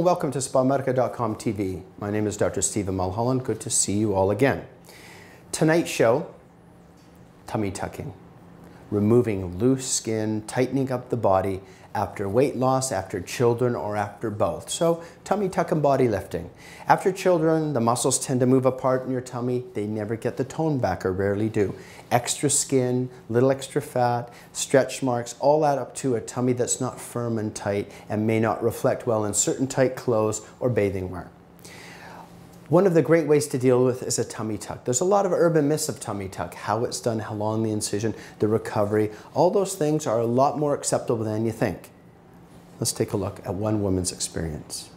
and welcome to SpaMedica.com TV. My name is Dr. Stephen Mulholland. Good to see you all again. Tonight's show, tummy tucking. Removing loose skin, tightening up the body after weight loss, after children, or after both. So, tummy tuck and body lifting. After children, the muscles tend to move apart in your tummy. They never get the tone back, or rarely do. Extra skin, little extra fat, stretch marks, all add up to a tummy that's not firm and tight and may not reflect well in certain tight clothes or bathing wear. One of the great ways to deal with is a tummy tuck. There's a lot of urban myths of tummy tuck, how it's done, how long the incision, the recovery. All those things are a lot more acceptable than you think. Let's take a look at one woman's experience.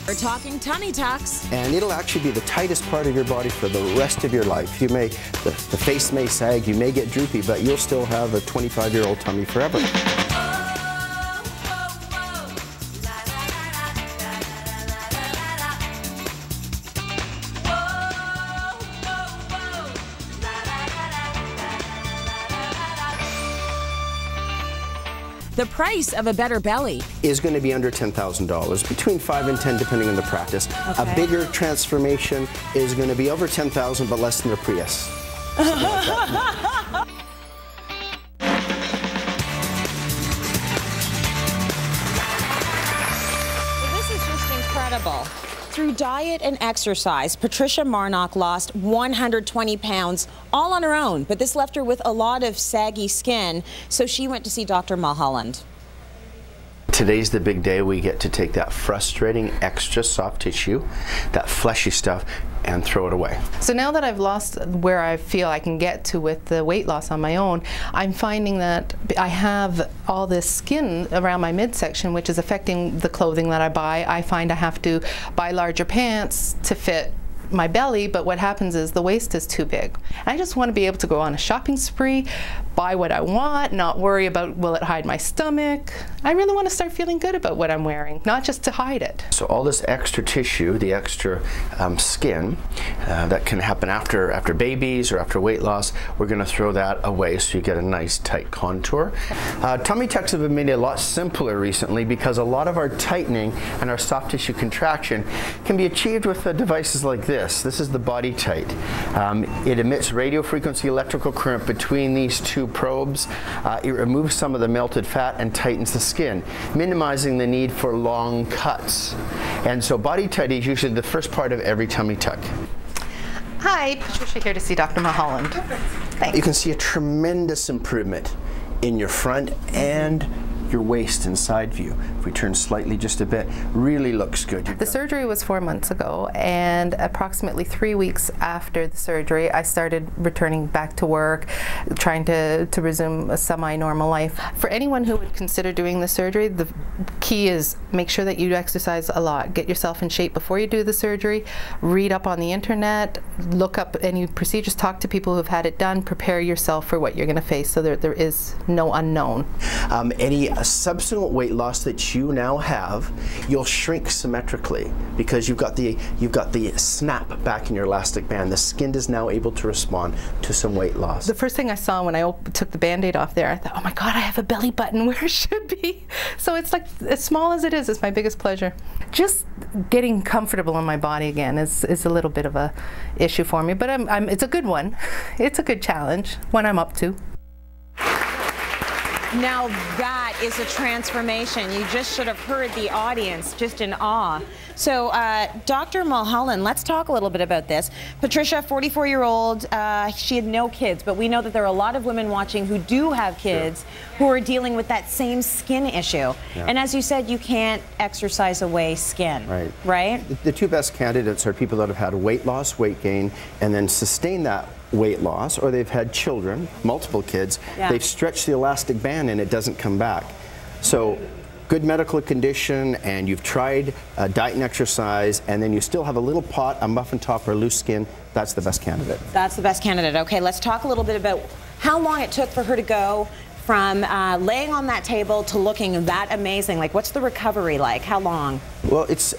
We're talking tummy tucks. And it'll actually be the tightest part of your body for the rest of your life. You may, the face may sag, you may get droopy, but you'll still have a 25-year-old tummy forever. The price of a better belly is going to be under $10,000, between 5 and 10 depending on the practice. Okay. A bigger transformation is going to be over 10,000 but less than a Prius. This is just incredible. Through diet and exercise, Patricia lost 120 pounds all on her own, but this left her with a lot of saggy skin, so she went to see Dr. Mulholland. Today's the big day. We get to take that frustrating extra soft tissue, that fleshy stuff, and throw it away. So now that I've lost where I feel I can get to with the weight loss on my own, I'm finding that I have all this skin around my midsection, which is affecting the clothing that I buy. I find I have to buy larger pants to fit my belly, but what happens is the waist is too big. I just want to be able to go on a shopping spree, buy what I want, not worry about will it hide my stomach. I really want to start feeling good about what I'm wearing, not just to hide it. So all this extra tissue, the extra skin that can happen after babies or after weight loss, we're going to throw that away so you get a nice tight contour. Tummy tucks have been made a lot simpler recently because a lot of our tightening and our soft tissue contraction can be achieved with devices like this. This is the Body Tight. It emits radio frequency electrical current between these two probes. It removes some of the melted fat and tightens the skin, minimizing the need for long cuts. And so Body Tight is usually the first part of every tummy tuck. Hi, Patricia here to see Dr. Mulholland. Thanks. You can see a tremendous improvement in your front and your waist and side view. If we turn slightly just a bit, really looks good. The surgery was 4 months ago, and approximately 3 weeks after the surgery, I started returning back to work, trying to resume a semi-normal life. For anyone who would consider doing the surgery, the key is make sure that you exercise a lot. Get yourself in shape before you do the surgery. Read up on the internet, look up any procedures, talk to people who have had it done, prepare yourself for what you're going to face so there is no unknown. Any subsequent weight loss that you now have, you'll shrink symmetrically because you've got the snap back in your elastic band. The skin is now able to respond to some weight loss. The first thing I saw when I took the Band-Aid off there, I thought, oh my God, I have a belly button where it should be. So it's like, as small as it is, it's my biggest pleasure. Just getting comfortable in my body again is a little bit of a issue for me, but it's a good one. It's a good challenge, one I'm up to. Now that is a transformation. You just should have heard the audience just in awe. So Dr. Mulholland, let's talk a little bit about this. Patricia, 44-year-old, she had no kids, but we know that there are a lot of women watching who do have kids who are dealing with that same skin issue. Yeah. And as you said, you can't exercise away skin, right? The two best candidates are people that have had weight loss, weight gain, and then sustain that weight loss, or they've had children, multiple kids, they've stretched the elastic band and it doesn't come back. So good medical condition and you've tried diet and exercise and then you still have a little pot, a muffin top, or loose skin, that's the best candidate. That's the best candidate. Okay, let's talk a little bit about how long it took for her to go from laying on that table to looking that amazing. Like, what's the recovery like? How long? Well, it's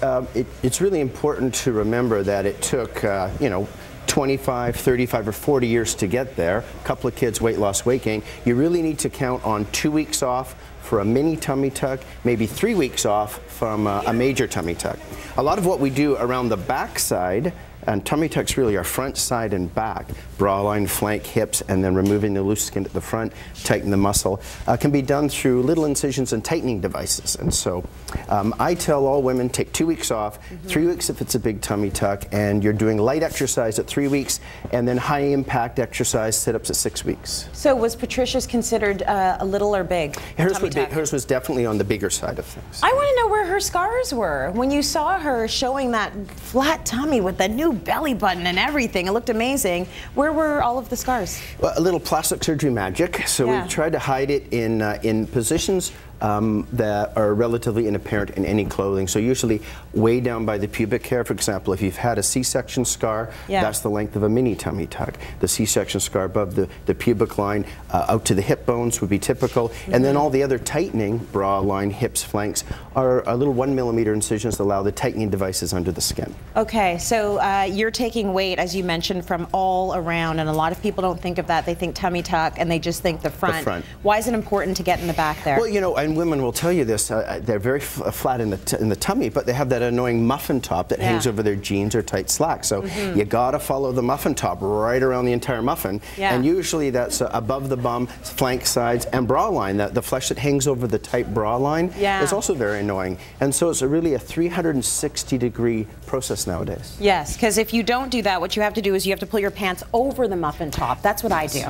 really important to remember that it took, you know, 25, 35, or 40 years to get there, a couple of kids, weight loss, weight gain, you really need to count on 2 weeks off for a mini tummy tuck, maybe 3 weeks off from a major tummy tuck. A lot of what we do around the back side, and tummy tucks really are front, side, and back, bra line, flank, hips, and then removing the loose skin at the front, tighten the muscle, can be done through little incisions and tightening devices. And so I tell all women, take 2 weeks off, 3 weeks if it's a big tummy tuck, and you're doing light exercise at 3 weeks, and then high impact exercise, sit-ups at 6 weeks. So was Patricia's considered a little or big? Hers was definitely on the bigger side of things. I want to know where her scars were. When you saw her showing that flat tummy with the new belly button and everything, it looked amazing. Where were all of the scars? Well, a little plastic surgery magic. So we tried to hide it in positions that are relatively inapparent in any clothing. So usually way down by the pubic hair, for example, if you've had a C-section scar, that's the length of a mini tummy tuck. The C-section scar above the pubic line out to the hip bones would be typical. And then all the other tightening, bra line, hips, flanks, are little 1 millimeter incisions that allow the tightening devices under the skin. Okay, so you're taking weight, as you mentioned, from all around, and a lot of people don't think of that. They think tummy tuck and they just think the front. Why is it important to get in the back there? Well, you know, and women will tell you this, they're very flat in the tummy, but they have that annoying muffin top that hangs over their jeans or tight slacks. So you gotta follow the muffin top right around the entire muffin. And usually that's above the bum, flank, sides, and bra line. The flesh that hangs over the tight bra line is also very annoying. And so it's really a 360-degree process nowadays. Yes, because if you don't do that, what you have to do is you have to pull your pants over the muffin top. That's what I do.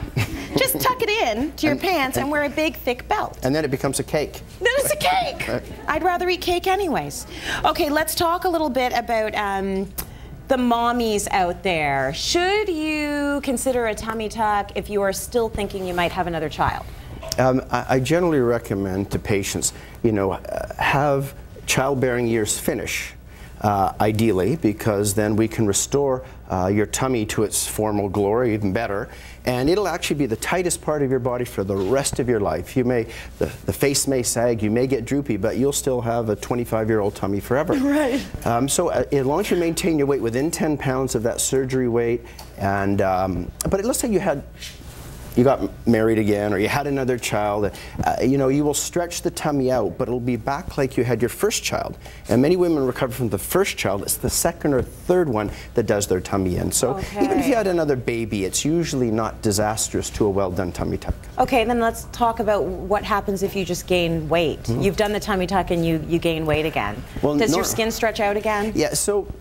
Just tuck it in to your pants and wear a big, thick belt. And then it becomes a cake. Then it's a cake. I'd rather eat cake anyways. Okay, let's talk a little bit about the mommies out there. Should you consider a tummy tuck if you are still thinking you might have another child? I generally recommend to patients, you know, have childbearing years finish. Ideally, because then we can restore your tummy to its formal glory even better, and it'll actually be the tightest part of your body for the rest of your life. You may, the face may sag, you may get droopy, but you'll still have a 25-year-old tummy forever. Right. So as long as you maintain your weight within 10 pounds of that surgery weight, and but let's say you got married again, or you had another child, you know, you will stretch the tummy out, but it'll be back like you had your first child. And many women recover from the first child. It's the second or third one that does their tummy in. So even if you had another baby, it's usually not disastrous to a well-done tummy tuck. Okay, then let's talk about what happens if you just gain weight. You've done the tummy tuck and you gain weight again. Well, does your skin stretch out again? Yeah, so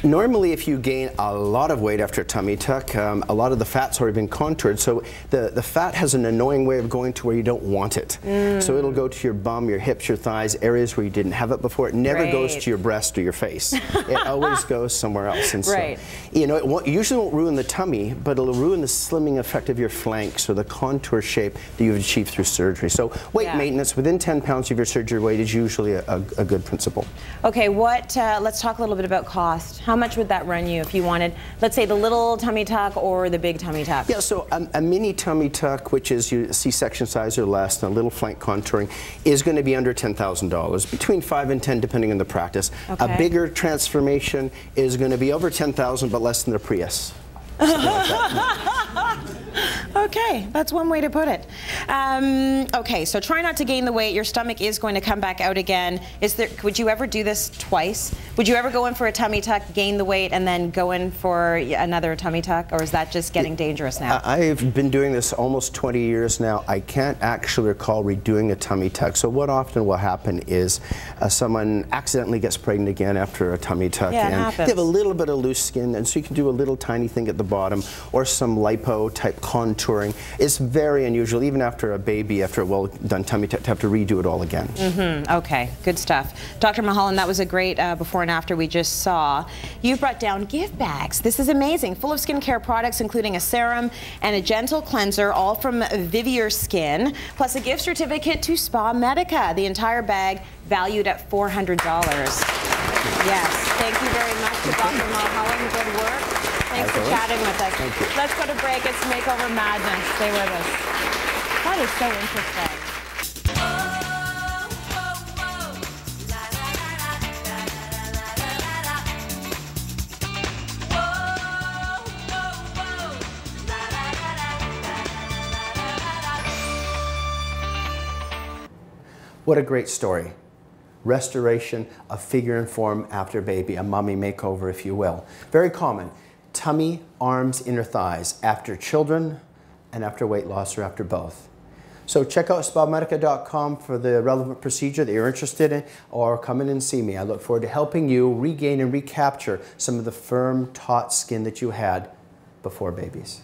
normally if you gain a lot of weight after a tummy tuck, a lot of the fat's already been contoured, so the fat has an annoying way of going to where you don't want it. So it'll go to your bum, your hips, your thighs, areas where you didn't have it before. It never goes to your breast or your face. It always goes somewhere else. And so, you know, it usually won't ruin the tummy, but it'll ruin the slimming effect of your flanks or the contour shape that you've achieved through surgery. So weight maintenance within 10 pounds of your surgery weight is usually a good principle. Okay, let's talk a little bit about cost. How much would that run you if you wanted, let's say, the little tummy tuck or the big tummy tuck? Yeah, so a mini tummy tuck, which is C-section size or less, and a little flank contouring, is going to be under $10,000, between 5 and 10 depending on the practice. A bigger transformation is going to be over 10,000 but less than a Prius. Okay, that's one way to put it. Okay, so try not to gain the weight. Your stomach is going to come back out again. Would you ever do this twice? Would you ever go in for a tummy tuck, gain the weight, and then go in for another tummy tuck? Or is that just getting dangerous now? I've been doing this almost 20 years now. I can't actually recall redoing a tummy tuck. So what often will happen is someone accidentally gets pregnant again after a tummy tuck. And they have a little bit of loose skin, and so you can do a little tiny thing at the bottom, or some lipo type contouring. It's very unusual, even after a baby, after a well-done tummy tuck, to have to redo it all again. Okay, good stuff. Dr. Mulholland, that was a great before and after we just saw. You brought down gift bags. This is amazing, full of skincare products, including a serum and a gentle cleanser, all from Vivier Skin, plus a gift certificate to SpaMedica. The entire bag valued at $400. Yes, thank you very much to Dr. Mulholland. Good work. Thanks for chatting with us. Thank you. Let's go to break. It's Makeover Madness. Stay with us. That is so interesting. What a great story. Restoration of figure and form after baby, a mommy makeover, if you will. Very common. Tummy, arms, inner thighs, after children and after weight loss or after both. So check out SpaMedica.com for the relevant procedure that you're interested in, or come in and see me. I look forward to helping you regain and recapture some of the firm, taut skin that you had before babies.